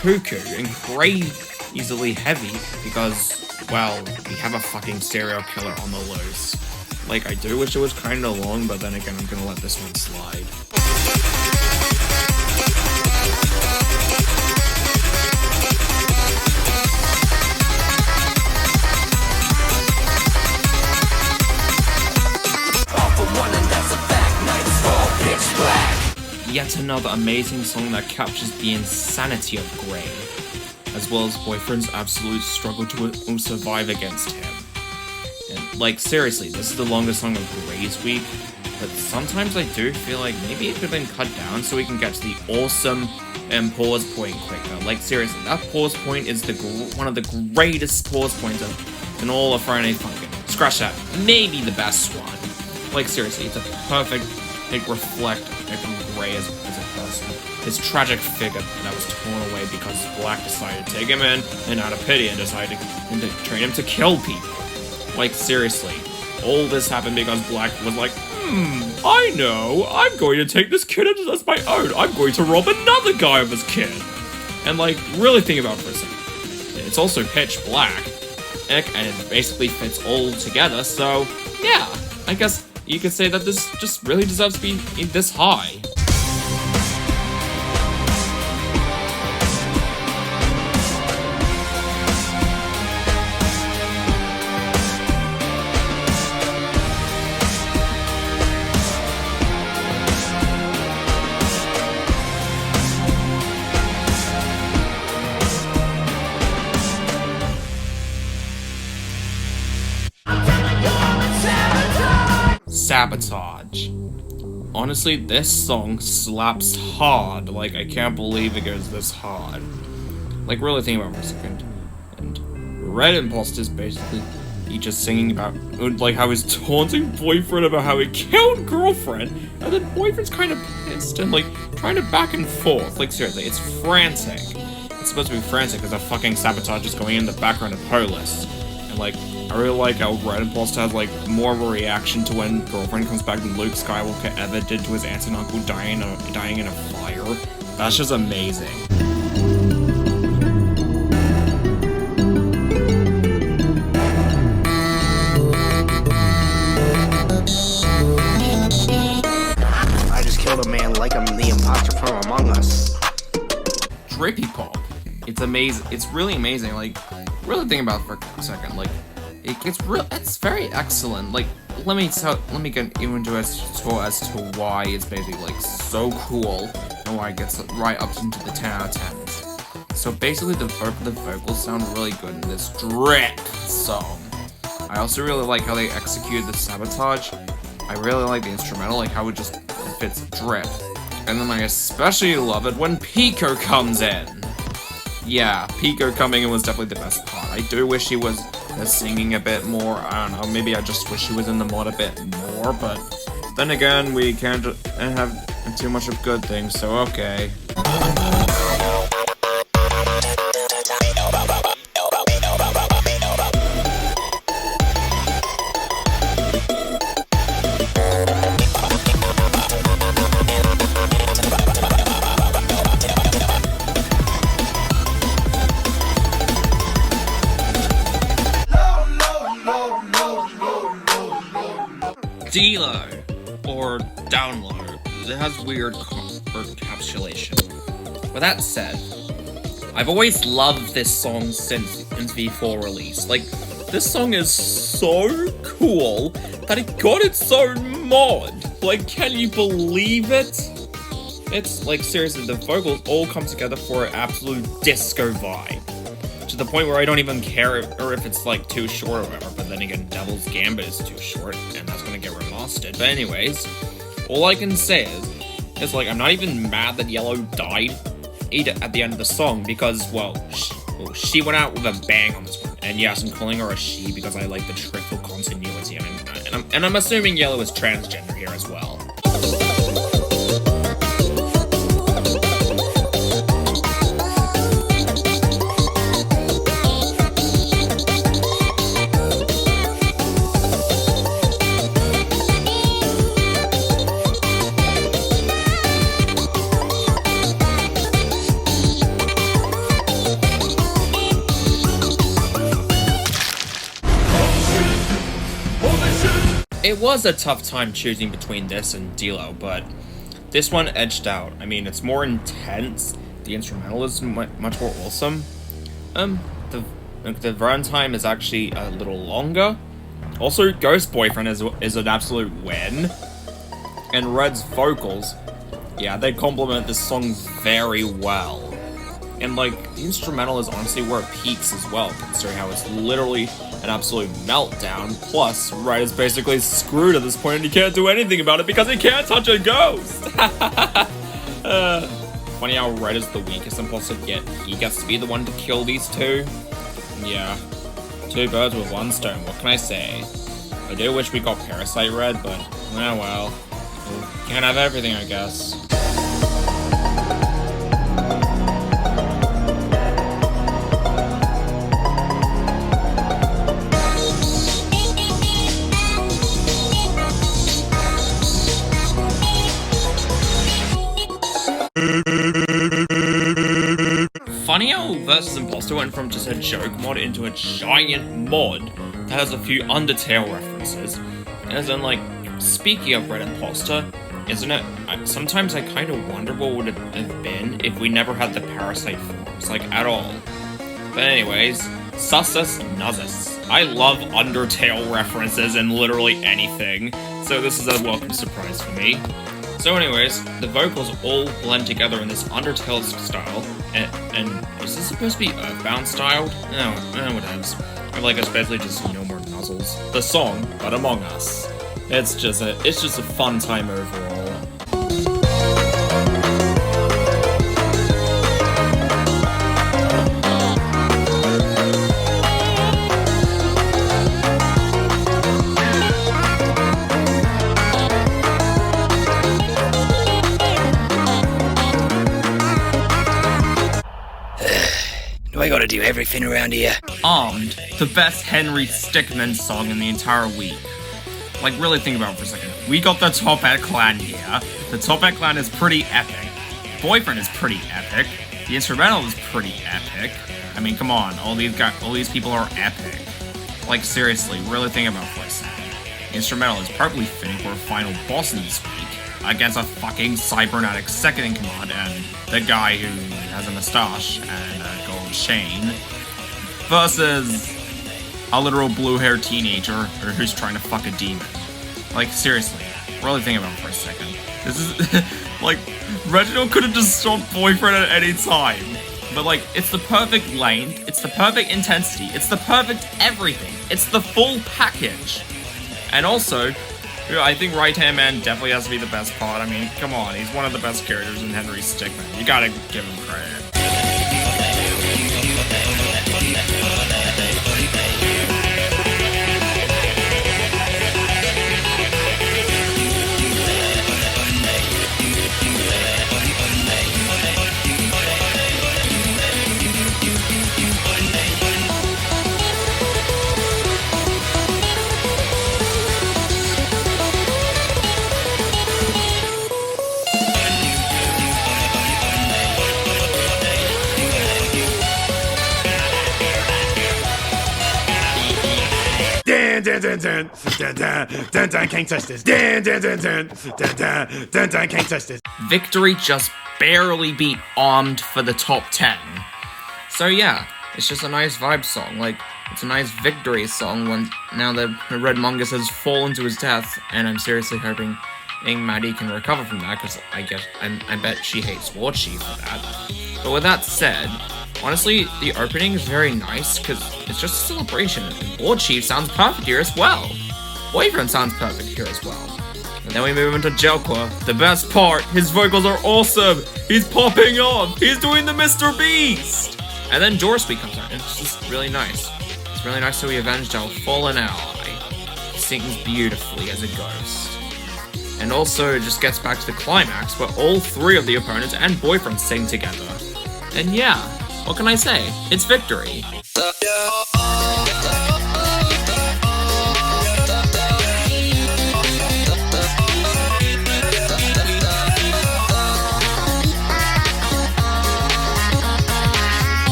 cuckoo and crazily heavy because, well, we have a fucking serial killer on the loose. Like, I do wish it was kinda long, but then again, I'm gonna let this one slide. yet another amazing song that captures the insanity of Gray, as well as Boyfriend's absolute struggle to survive against him. And, like, seriously, this is the longest song of Gray's week, but sometimes I do feel like maybe it could have been cut down so we can get to the awesome pause point quicker. Like, seriously, that pause point is one of the greatest pause points in all of Friday Funkin'. Scratch that, maybe the best one. Like, seriously, it's a perfect, reflect on Gray as a person. His tragic figure that was torn away because Black decided to take him in, and out of pity, and decided to train him to kill people. Like, seriously, all this happened because Black was like, I know, I'm going to take this kid as my own. I'm going to rob another guy of his kid. And, like, really think about it for a second. It's also pitch black, and it basically fits all together, so, yeah, I guess you could say that this just really deserves to be this high. Sabotage. Honestly, this song slaps hard. Like, I can't believe it goes this hard. Like, really think about it for a second. And Red Impostor is basically just singing about, like, how he's taunting Boyfriend about how he killed Girlfriend, and then Boyfriend's kind of pissed and, like, trying to back and forth. Like, seriously, it's frantic. It's supposed to be frantic because the fucking Sabotage is going in the background of Polis. And, like, I really like how Red Impostor has, like, more of a reaction to when Girlfriend comes back than Luke Skywalker ever did to his aunt and uncle dying in a fire. That's just amazing. I just killed a man like I'm the imposter from Among Us. Drippy Pop. It's amazing. It's really amazing. Like, really think about it for a second. Like, it's very excellent. Like, let me get into as to why it's basically, like, so cool and why it gets right up into the 10 out of 10s. So basically the vocals sound really good in this Drip song. I also really like how they executed the Sabotage. I really like the instrumental, like how it just fits Drip. And then I especially love it when Pico comes in. Yeah, Pico coming in was definitely the best part. I do wish he was singing a bit more. I don't know, maybe I just wish he was in the mod a bit more, but then again, we can't have too much of good things, so okay. D-Low, or down low, it has weird encapsulation. With that said, I've always loved this song since its V4 release. Like, this song is so cool that it got its own mod. Like, can you believe it? It's, like, seriously, the vocals all come together for an absolute disco vibe. To the point where I don't even care if it's, like, too short or whatever, but then again, Devil's Gambit is too short, and that's gonna get remastered. But anyways, all I can say is like, I'm not even mad that Yellow died at the end of the song, because, well, she went out with a bang on this one. And yes, I'm calling her a she because I like the triple continuity, and I'm assuming Yellow is transgender here as well. It was a tough time choosing between this and D-Low, but this one edged out. I mean, it's more intense, the instrumental is much more awesome. The runtime is actually a little longer. Also, Ghost Boyfriend is an absolute win. And Red's vocals Yeah, they complement this song very well. And like, the instrumental is honestly where it peaks as well, considering how it's literally an absolute meltdown. Plus, Red is basically screwed at this point and he can't do anything about it because he can't touch a ghost! Funny how Red is the weakest imposter, yet he gets to be the one to kill these two. Yeah, 2 birds with 1 stone, what can I say? I do wish we got Parasite Red, but, oh well. Can't have everything, I guess. Funny how Versus Imposter went from just a joke mod into a giant mod that has a few Undertale references. As in, like, speaking of Red Imposter, isn't it? Sometimes I kind of wonder what would it have been if we never had the Parasite forms, like, at all. But anyways, Sussus Nuzzus. I love Undertale references in literally anything, so this is a welcome surprise for me. So anyways, the vocals all blend together in this Undertale style, and is this supposed to be Earthbound styled? No, whatevs. Like, it's basically just, no more nuzzles. The song, but Among Us. It's just a fun time overall. Do I gotta do everything around here? Armed, the best Henry Stickmin song in the entire week. Like, really think about it for a second. We got the Top Hat Clan here. The Top Hat Clan is pretty epic. Boyfriend is pretty epic. The instrumental is pretty epic. I mean, come on, all these people are epic. Like, seriously, really think about it for a second. The instrumental is probably fitting for a final boss in this week, against a fucking cybernetic second in command and the guy who has a mustache and a gold chain, versus a literal blue-haired teenager who's trying to fuck a demon. Like, seriously, really think about it for a second. This is, like, Reginald could have just shot Boyfriend at any time. But, like, it's the perfect length, it's the perfect intensity, it's the perfect everything. It's the full package. And also, I think Right Hand Man definitely has to be the best part. I mean, come on, he's one of the best characters in Henry Stickmin. You gotta give him credit. Can't touch this. Can't touch this. Victory just barely beat Armed for the top 10. So yeah, it's just a nice vibe song. Like, it's a nice victory song when now the Red Mongoose has fallen to his death, and I'm seriously hoping Maddie can recover from that, because I bet she hates War Chief for that. But with that said, honestly, the opening is very nice, because it's just a celebration, and War Chief sounds perfect here as well. Boyfriend sounds perfect here as well. And then we move into Jelqua. The best part, his vocals are awesome! He's popping off! He's doing the Mr. Beast! And then Jorsby comes out, and it's just really nice. It's really nice that we avenged our fallen ally. He sings beautifully as a ghost. And also, it just gets back to the climax, where all 3 of the opponents and Boyfriend sing together. And yeah, what can I say? It's victory.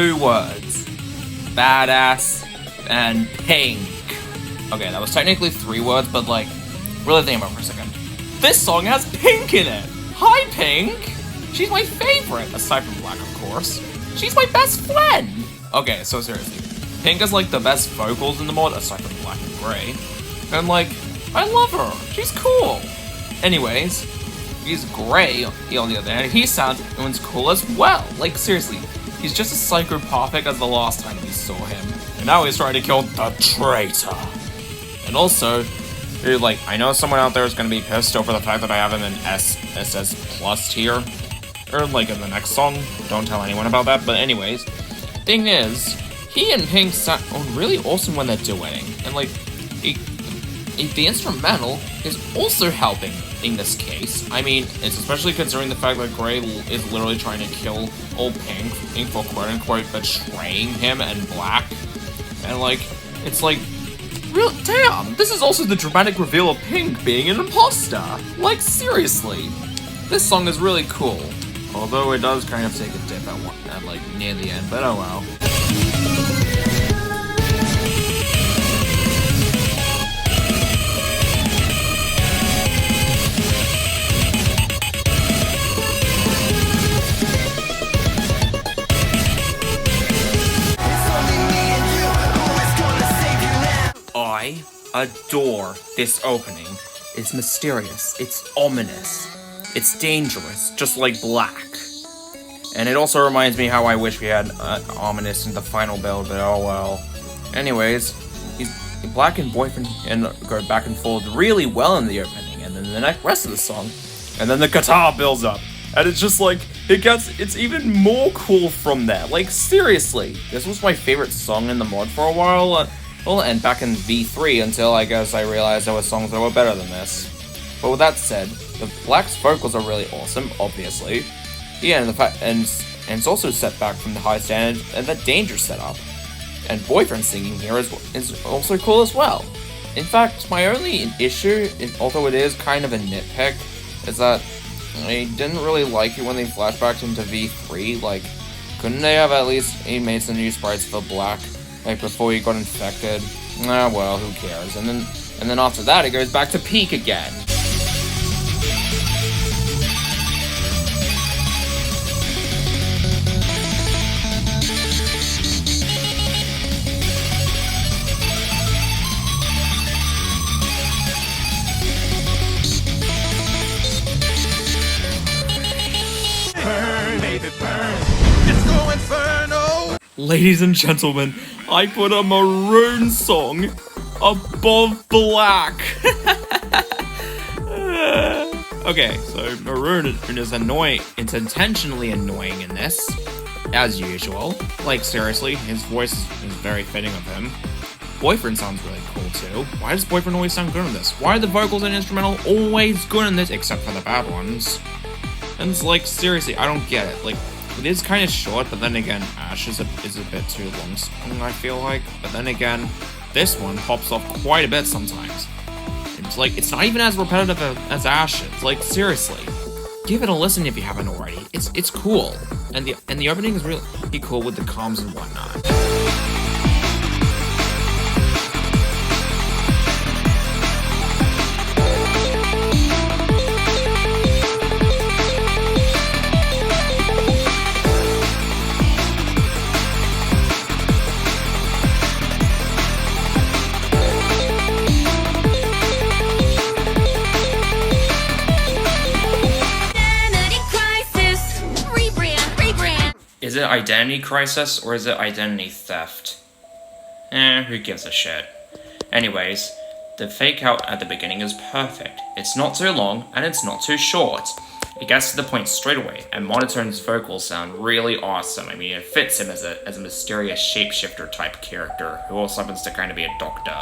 2 words. Badass and pink. Okay, that was technically 3 words, but like, really think about it for a second. This song has Pink in it! Hi, Pink! She's my favorite, aside from Black, of course. She's my best friend! Okay, so seriously, Pink has like the best vocals in the mod, aside from Black and Gray. And like, I love her! She's cool! Anyways, he's Gray, on the other hand, he sounds cool as well. Like, seriously, he's just as psychopathic as the last time we saw him. And now he's trying to kill the traitor. And also, dude, like, I know someone out there is gonna be pissed over the fact that I have him in SS plus tier. Or, like, in the next song. Don't tell anyone about that, but anyways. Thing is, he and Pink sound really awesome when they're duetting. And, like, the instrumental is also helping in this case. I mean, it's especially considering the fact that Gray is literally trying to kill old Pink for quote-unquote betraying him and Black. And, like, it's like, real damn, this is also the dramatic reveal of Pink being an imposter. Like, seriously. This song is really cool. Although it does kind of take a dip at like, near the end, but oh well. I adore this opening. It's mysterious, it's ominous, it's dangerous, just like Black. And it also reminds me how I wish we had ominous in the final build, but oh well. Anyways, Black and Boyfriend go back and forth really well in the opening, and then the rest of the song, and then the guitar builds up, and it's just like, it's even more cool from there. Like, seriously, this was my favorite song in the mod for a while. Well, and back in V3 until I guess I realized there were songs that were better than this. But with that said, the Black's vocals are really awesome, obviously. Yeah, and it's also set back from the high standard and the danger setup. And Boyfriend singing here is also cool as well. In fact, my only issue, although it is kind of a nitpick, is that I didn't really like it when they flashbacked into V3. Like, couldn't they have at least made some new sprites for Black? Like, before he got infected? Ah, well, who cares? And then after that, it goes back to peak again. Burn, baby, burn. Let's go Inferno! Ladies and gentlemen, I put a Maroon song above Black. Okay, so Maroon is annoying. It's intentionally annoying in this, as usual. Like, seriously, his voice is very fitting of him. Boyfriend sounds really cool too. Why does Boyfriend always sound good in this? Why are the vocals and instrumental always good in this, except for the bad ones? And it's like, seriously, I don't get it. Like, it is kind of short, but then again, Ash is a bit too long, I feel like. But then again, this one pops off quite a bit sometimes. It's like, it's not even as repetitive as Ash's. Like, seriously, give it a listen if you haven't already. It's cool, and the opening is really cool with the comms and whatnot. Is it identity crisis or is it identity theft? Who gives a shit? Anyways, the fake out at the beginning is perfect. It's not too long and it's not too short. It gets to the point straight away, and Monotone's vocals sound really awesome. I mean, it fits him as a mysterious shapeshifter type character who also happens to kind of be a doctor.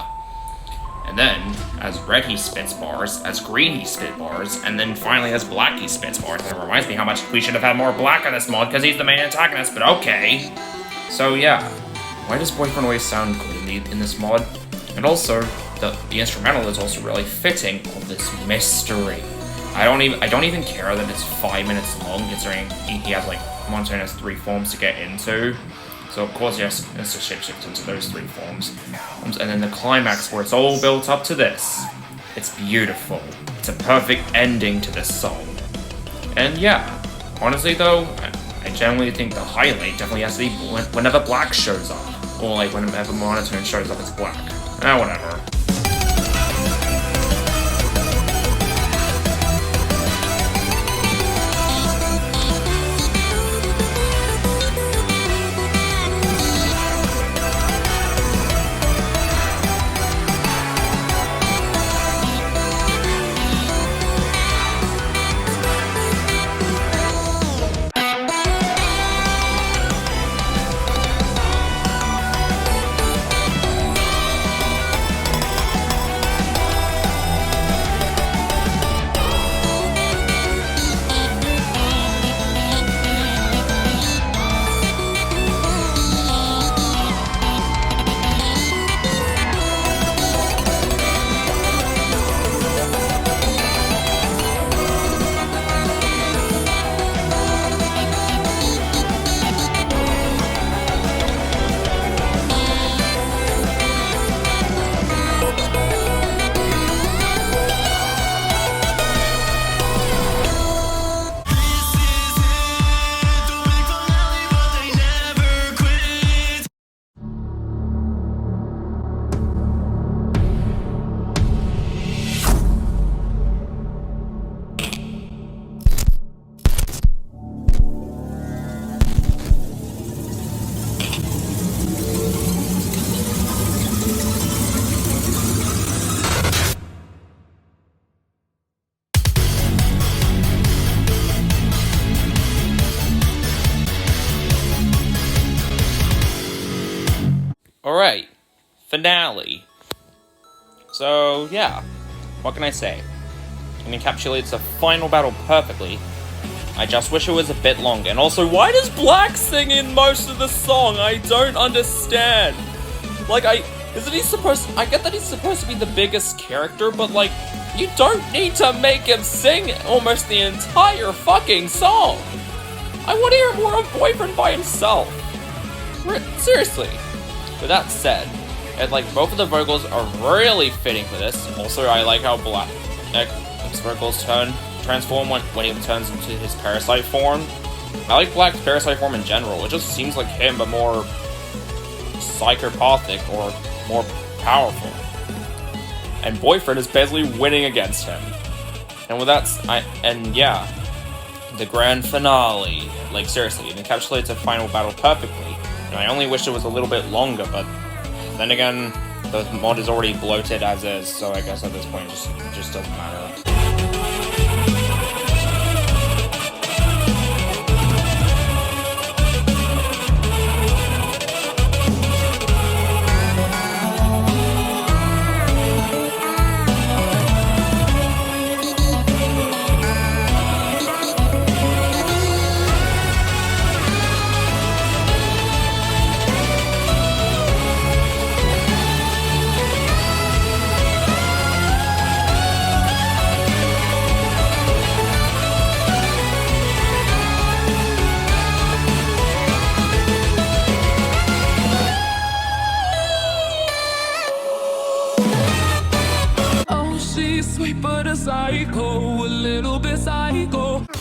And then, as red he spits bars, as green he spit bars, and then finally as black he spits bars. And it reminds me how much we should have had more Black on this mod because he's the main antagonist, but okay. So yeah, why does Boyfriend always sound good in this mod? And also, the instrumental is also really fitting of this mystery. I don't even care that it's 5 minutes long, considering he has like, Monotone has 3 forms to get into. So So of course he has to shapeshift into those 3 forms. And then the climax where it's all built up to this. It's beautiful. It's a perfect ending to this song. And yeah, honestly though, I generally think the highlight definitely has to be whenever Black shows up. Or like whenever Monotone shows up as Black. Whatever. Alright, finale. So, yeah, what can I say? It encapsulates the final battle perfectly. I just wish it was a bit longer. And also, why does Black sing in most of the song? I don't understand. Like, I get that he's supposed to be the biggest character, but like, you don't need to make him sing almost the entire fucking song. I want to hear more of Boyfriend by himself. Seriously. With that said, both of the vocals are really fitting for this. Also, I like how Black's vocals transform when he turns into his parasite form. I like Black's parasite form in general. It just seems like him, but more psychopathic or more powerful. And Boyfriend is basically winning against him. And with that, the grand finale. Like, seriously, it encapsulates a final battle perfectly. And I only wish it was a little bit longer, but then again, the mod is already bloated as is, so I guess at this point it just doesn't matter.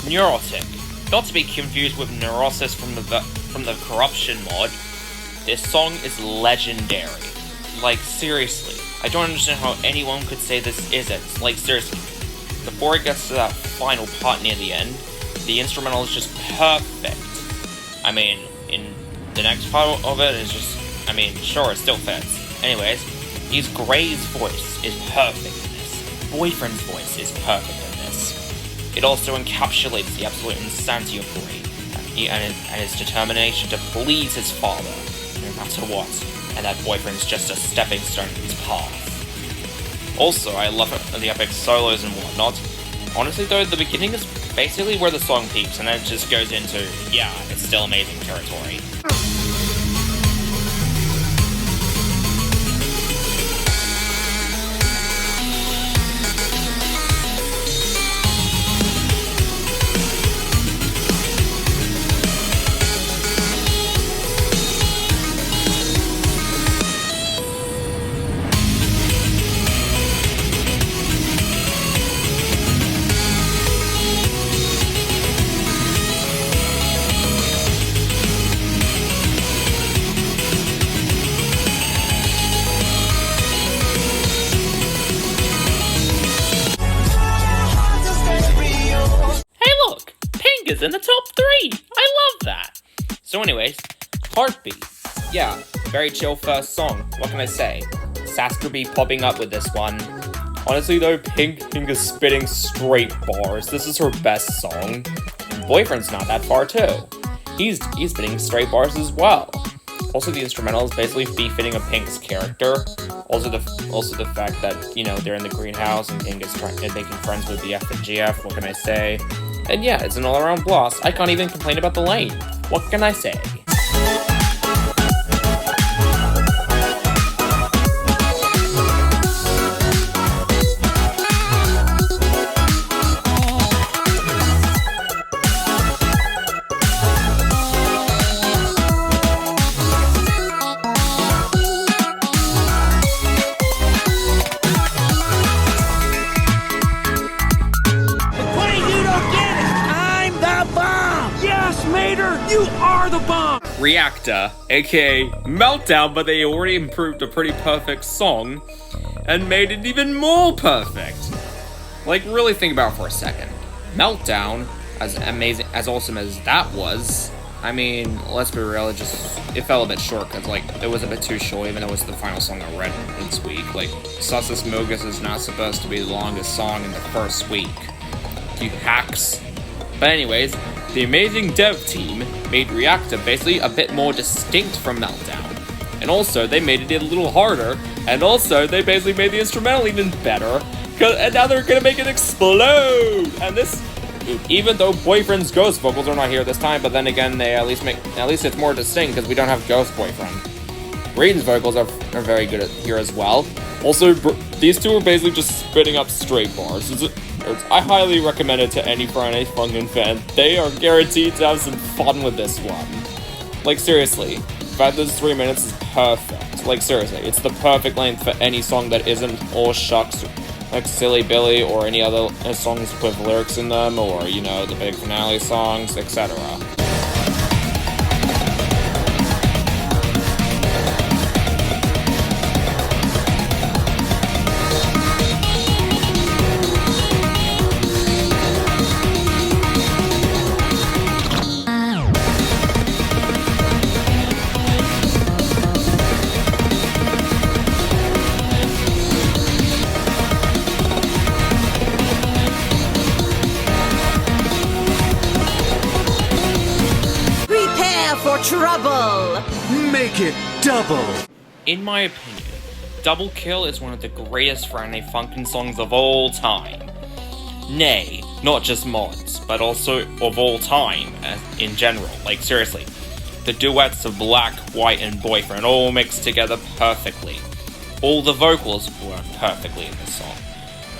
Neurotic. Not to be confused with Neurosis from the Corruption mod. This song is legendary. Like, seriously. I don't understand how anyone could say this isn't. Like, seriously. Before it gets to that final part near the end, the instrumental is just perfect. I mean, in the next part of it is just... I mean, sure, it still fits. Anyways, His Gray's voice is perfect in this. Boyfriend's voice is perfect in this. It also encapsulates the absolute insanity of Gray and his determination to please his father, no matter what, and that Boyfriend's just a stepping stone to his path. Also, I love the epic solos and whatnot. Honestly though, the beginning is basically where the song peaks, and then it just goes into, yeah, it's still amazing territory. is in the top 3. I love that. So anyways, Heartbeat. Yeah, very chill first song. What can I say? Sasuke be popping up with this one. Honestly though, Pink is spitting straight bars. This is her best song. Boyfriend's not that far too. He's spitting straight bars as well. Also, the instrumental is basically befitting of Pink's character. Also the fact that, you know, they're in the greenhouse and Pink is making friends with BF and GF. What can I say? And yeah, it's an all-around blast. I can't even complain about the lane. What can I say? You are the bomb! Reactor, aka Meltdown, but they already improved a pretty perfect song and made it even more perfect. Like, really think about it for a second. Meltdown, as amazing, as awesome as that was, I mean, let's be real, it fell a bit short because, like, it was a bit too short, even though it's the final song I read this week. Like, Sussus Mogus is not supposed to be the longest song in the first week. You hacks. But anyways, the amazing dev team made Reactor basically a bit more distinct from Meltdown. And also, they made it a little harder, and also, they basically made the instrumental even better, and now they're gonna make it explode! And this, even though Boyfriend's Ghost vocals are not here this time, but then again, they at least it's more distinct, because we don't have Ghost Boyfriend. Raiden's vocals are very good here as well. Also, these two are basically just spitting up straight bars. I highly recommend it to any Friday Funkin' fan. They are guaranteed to have some fun with this one. Like, seriously, the fact that this 3 minutes is perfect. Like, seriously, it's the perfect length for any song that isn't all shucks, like Silly Billy, or any other songs with lyrics in them, or, you know, the big finale songs, etc. Trouble! Make it double! In my opinion, Double Kill is one of the greatest Friday Funkin' songs of all time. Nay, not just mods, but also of all time in general. Like, seriously, the duets of Black, White, and Boyfriend all mixed together perfectly. All the vocals work perfectly in this song.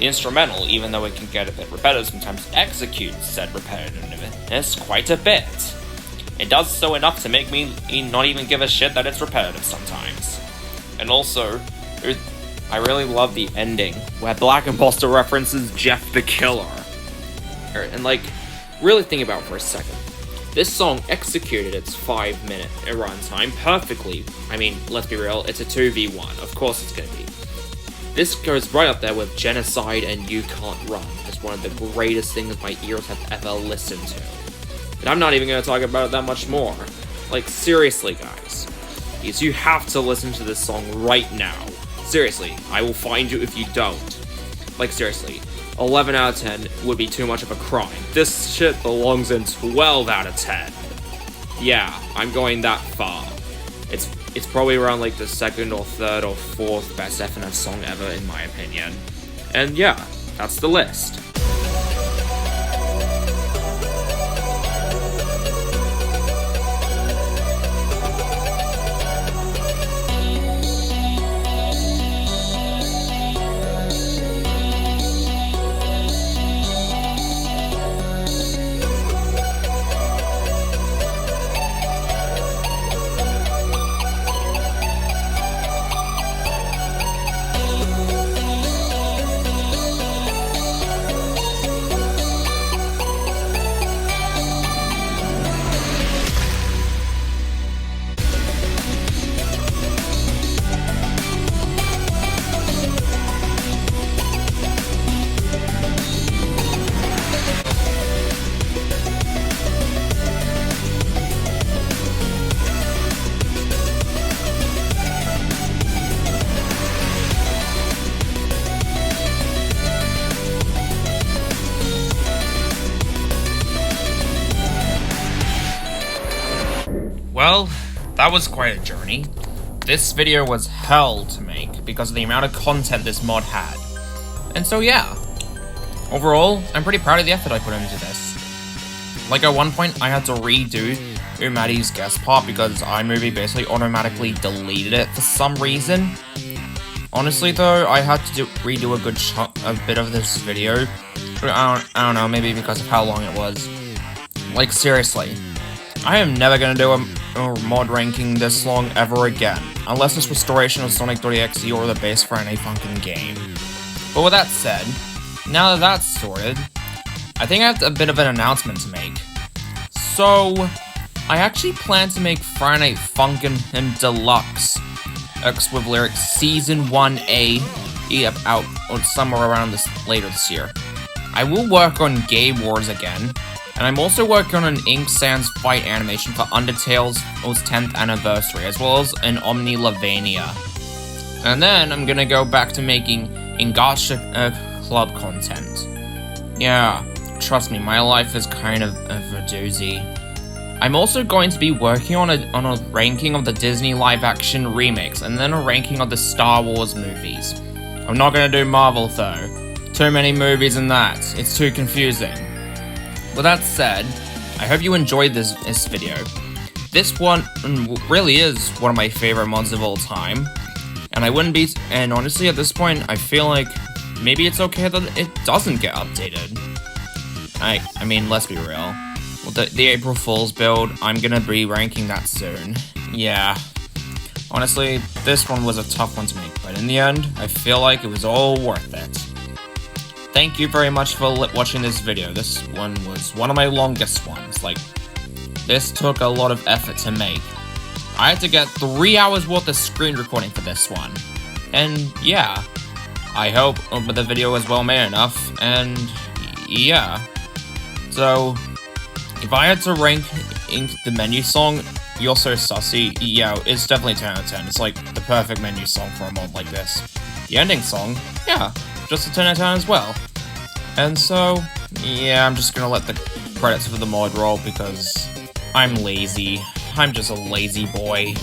The instrumental, even though it can get a bit repetitive, sometimes executes said repetitiveness quite a bit. It does so enough to make me not even give a shit that it's repetitive sometimes. And also, I really love the ending, where Black Impostor references Jeff the Killer. And like, really think about it for a second. This song executed its 5-minute runtime perfectly. I mean, let's be real, it's a 2v1, of course it's gonna be. This goes right up there with Genocide and You Can't Run as one of the greatest things my ears have ever listened to. And I'm not even going to talk about it that much more. Like, seriously, guys. You have to listen to this song right now. Seriously, I will find you if you don't. Like, seriously, 11 out of 10 would be too much of a crime. This shit belongs in 12 out of 10. Yeah, I'm going that far. It's probably around, like, the second or third or fourth best FNF song ever, in my opinion. And yeah, that's the list. that was quite a journey. This video was hell to make because of the amount of content this mod had. And so yeah, overall, I'm pretty proud of the effort I put into this. Like at one point, I had to redo Umadi's guest part because iMovie basically automatically deleted it for some reason. Honestly though, I had to redo a bit of this video. I don't know, maybe because of how long it was. Like seriously, I am never gonna do a mod ranking this long ever again, unless it's restoration of Sonic.exe or the base for any fucking game. But with that said, now that that's sorted, I think I have a bit of an announcement to make. So, I actually plan to make Friday Night Funkin' and Deluxe X with Lyrics Season 1A out or somewhere around later this year. I will work on Game Wars again, and I'm also working on an Ink Sans fight animation for Undertale's 10th anniversary, as well as an Omni Lavania. And then I'm gonna go back to making Gacha Club content. Yeah, trust me, my life is kind of a doozy. I'm also going to be working on a ranking of the Disney live-action remakes, and then a ranking of the Star Wars movies. I'm not gonna do Marvel though. Too many movies in that. It's too confusing. With that said, I hope you enjoyed this video. This one really is one of my favorite mods of all time. And and honestly at this point, I feel like maybe it's okay that it doesn't get updated. I mean, let's be real. With the April Fool's build, I'm gonna be ranking that soon. Yeah. Honestly, this one was a tough one to make, but in the end, I feel like it was all worth it. Thank you very much for watching this video. This one was one of my longest ones. Like, this took a lot of effort to make. I had to get 3 hours worth of screen recording for this one. And yeah, I hope the video was well made enough, and yeah. So, if I had to rank the menu song, You're So Sussy, yeah, it's definitely 10 out of 10. It's like the perfect menu song for a mod like this. The ending song, yeah, just a 10 out of 10 as well. And so, yeah, I'm just gonna let the credits for the mod roll because I'm lazy. I'm just a lazy boy.